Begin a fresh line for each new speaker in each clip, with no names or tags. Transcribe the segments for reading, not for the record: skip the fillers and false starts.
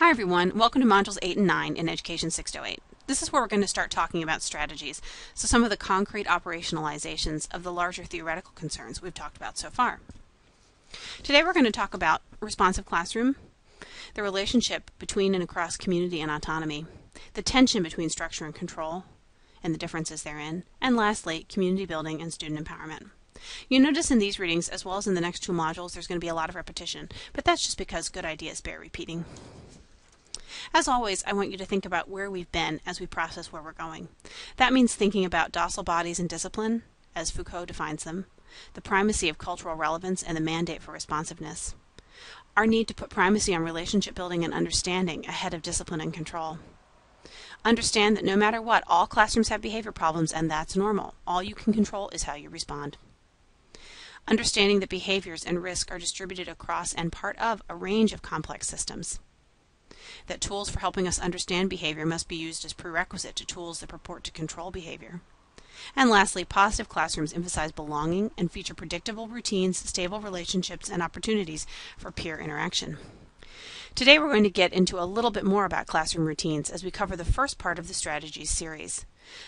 Hi everyone, welcome to Modules 8 and 9 in Education 608. This is where we're going to start talking about strategies, so some of the concrete operationalizations of the larger theoretical concerns we've talked about so far. Today we're going to talk about responsive classroom, the relationship between and across community and autonomy, the tension between structure and control, and the differences therein, and lastly, community building and student empowerment. You notice in these readings, as well as in the next two modules, there's going to be a lot of repetition, but that's just because good ideas bear repeating. As always, I want you to think about where we've been as we process where we're going. That means thinking about docile bodies and discipline, as Foucault defines them, the primacy of cultural relevance and the mandate for responsiveness, our need to put primacy on relationship building and understanding ahead of discipline and control. Understand that no matter what, all classrooms have behavior problems, and that's normal. All you can control is how you respond. Understanding that behaviors and risk are distributed across and part of a range of complex systems. That tools for helping us understand behavior must be used as prerequisite to tools that purport to control behavior. And lastly, positive classrooms emphasize belonging and feature predictable routines, stable relationships, and opportunities for peer interaction. Today we're going to get into a little bit more about classroom routines as we cover the first part of the Strategies series.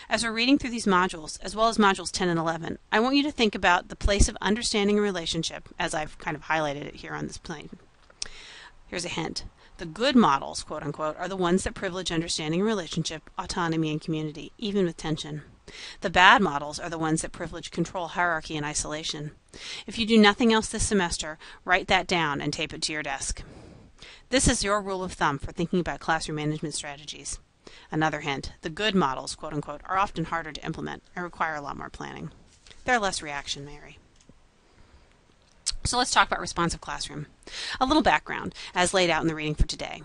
As we're reading through these modules, as well as modules 10 and 11, I want you to think about the place of understanding a relationship, as I've kind of highlighted it here on this plane. Here's a hint. The good models, quote unquote, are the ones that privilege understanding and relationship, autonomy, and community, even with tension. The bad models are the ones that privilege control, hierarchy, and isolation. If you do nothing else this semester, write that down and tape it to your desk. This is your rule of thumb for thinking about classroom management strategies. Another hint, the good models, quote unquote, are often harder to implement and require a lot more planning. They're less reactionary. So let's talk about responsive classroom. A little background, as laid out in the reading for today.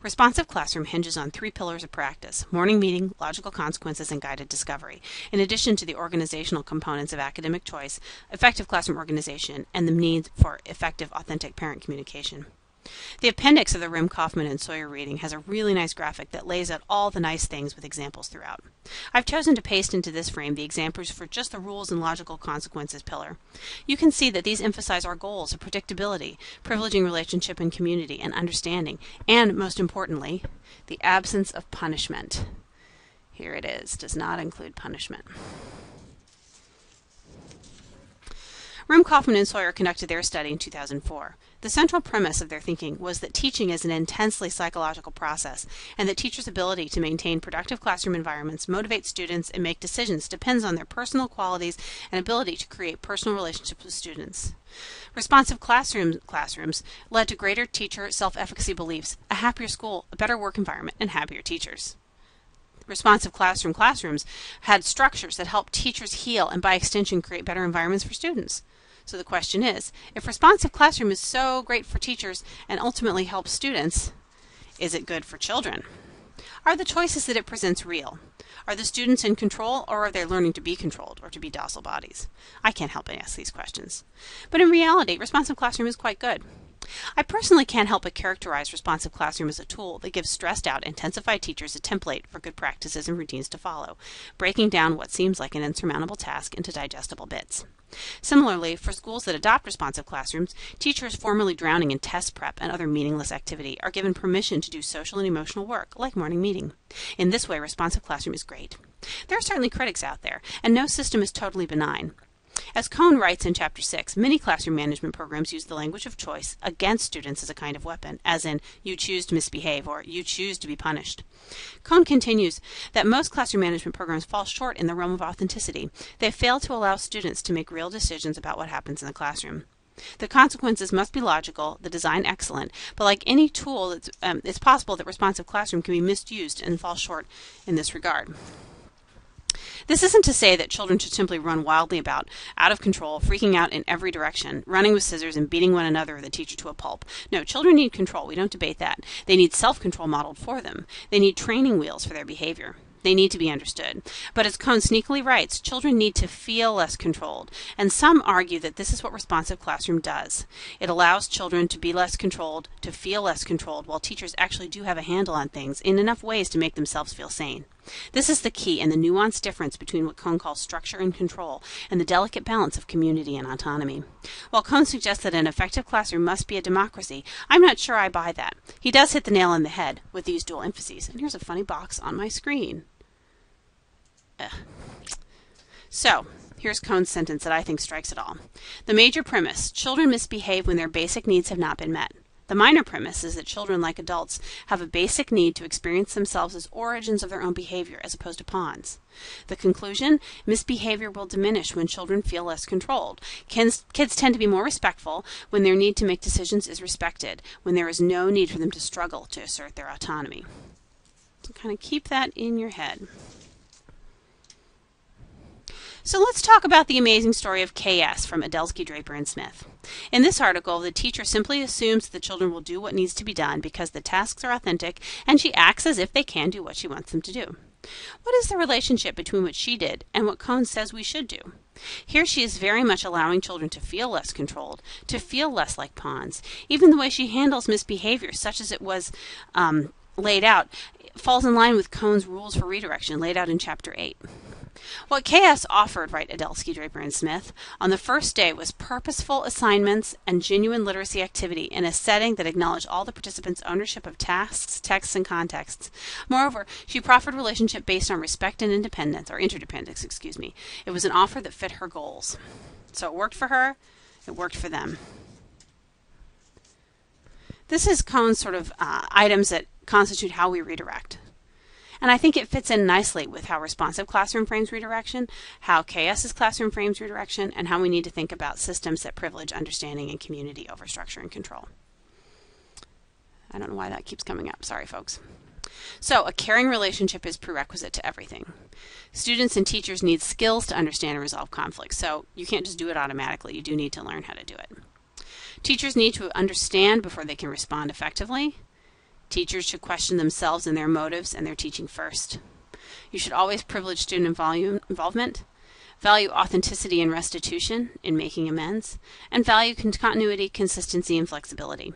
Responsive classroom hinges on three pillars of practice: morning meeting, logical consequences, and guided discovery, in addition to the organizational components of academic choice, effective classroom organization, and the need for effective, authentic parent communication. The appendix of the Rim, Kaufman, and Sawyer reading has a really nice graphic that lays out all the nice things with examples throughout. I've chosen to paste into this frame the examples for just the rules and logical consequences pillar. You can see that these emphasize our goals of predictability, privileging relationship and community, and understanding, and most importantly, the absence of punishment. Here it is, does not include punishment. Rim, Kaufman, and Sawyer conducted their study in 2004. The central premise of their thinking was that teaching is an intensely psychological process, and that teachers' ability to maintain productive classroom environments, motivate students, and make decisions depends on their personal qualities and ability to create personal relationships with students. Responsive classrooms led to greater teacher self-efficacy beliefs, a happier school, a better work environment, and happier teachers. Responsive classrooms had structures that help teachers heal and by extension create better environments for students. So the question is, if responsive classroom is so great for teachers and ultimately helps students, is it good for children? Are the choices that it presents real? Are the students in control, or are they learning to be controlled or to be docile bodies? I can't help but ask these questions. But in reality, responsive classroom is quite good. I personally can't help but characterize responsive classroom as a tool that gives stressed out, intensified teachers a template for good practices and routines to follow, breaking down what seems like an insurmountable task into digestible bits. Similarly, for schools that adopt responsive classrooms, teachers formerly drowning in test prep and other meaningless activity are given permission to do social and emotional work, like morning meeting. In this way, responsive classroom is great. There are certainly critics out there, and no system is totally benign. As Cohn writes in Chapter 6, many classroom management programs use the language of choice against students as a kind of weapon, as in, you choose to misbehave, or you choose to be punished. Cohn continues that most classroom management programs fall short in the realm of authenticity. They fail to allow students to make real decisions about what happens in the classroom. The consequences must be logical, the design excellent, but like any tool, it's possible that responsive classroom can be misused and fall short in this regard. This isn't to say that children should simply run wildly about, out of control, freaking out in every direction, running with scissors and beating one another or the teacher to a pulp. No, children need control. We don't debate that. They need self-control modeled for them. They need training wheels for their behavior. They need to be understood. But as Cohn sneakily writes, children need to feel less controlled. And some argue that this is what responsive classroom does. It allows children to be less controlled, to feel less controlled, while teachers actually do have a handle on things in enough ways to make themselves feel sane. This is the key and the nuanced difference between what Kohn calls structure and control and the delicate balance of community and autonomy. While Kohn suggests that an effective classroom must be a democracy, I'm not sure I buy that. He does hit the nail on the head with these dual emphases. And here's a funny box on my screen. So, here's Kohn's sentence that I think strikes it all. The major premise: children misbehave when their basic needs have not been met. The minor premise is that children, like adults, have a basic need to experience themselves as origins of their own behavior as opposed to pawns. The conclusion: misbehavior will diminish when children feel less controlled. Kids tend to be more respectful when their need to make decisions is respected, when there is no need for them to struggle to assert their autonomy. So kind of keep that in your head. So let's talk about the amazing story of KS from Adelsky, Draper, and Smith. In this article, the teacher simply assumes that the children will do what needs to be done because the tasks are authentic, and she acts as if they can do what she wants them to do. What is the relationship between what she did and what Kohn says we should do? Here she is very much allowing children to feel less controlled, to feel less like pawns. Even the way she handles misbehavior, such as it was laid out, falls in line with Kohn's rules for redirection laid out in Chapter 8. What KS offered, write Adelsky, Draper, and Smith, on the first day was purposeful assignments and genuine literacy activity in a setting that acknowledged all the participants' ownership of tasks, texts, and contexts. Moreover, she proffered relationship based on respect and independence, or interdependence, excuse me. It was an offer that fit her goals. So it worked for her, it worked for them. This is Kohn's sort of items that constitute how we redirect. And I think it fits in nicely with how responsive classroom frames redirection, how KS's classroom frames redirection, and how we need to think about systems that privilege understanding and community over structure and control. I don't know why that keeps coming up. Sorry, folks. So, a caring relationship is prerequisite to everything. Students and teachers need skills to understand and resolve conflicts, so you can't just do it automatically. You do need to learn how to do it. Teachers need to understand before they can respond effectively. Teachers should question themselves and their motives and their teaching first. You should always privilege student involvement, value authenticity and restitution in making amends, and value continuity, consistency, and flexibility.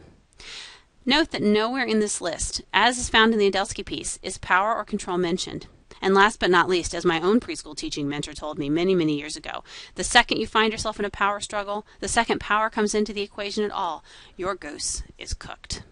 Note that nowhere in this list, as is found in the Adelsky piece, is power or control mentioned. And last but not least, as my own preschool teaching mentor told me many, many years ago, the second you find yourself in a power struggle, the second power comes into the equation at all, your goose is cooked.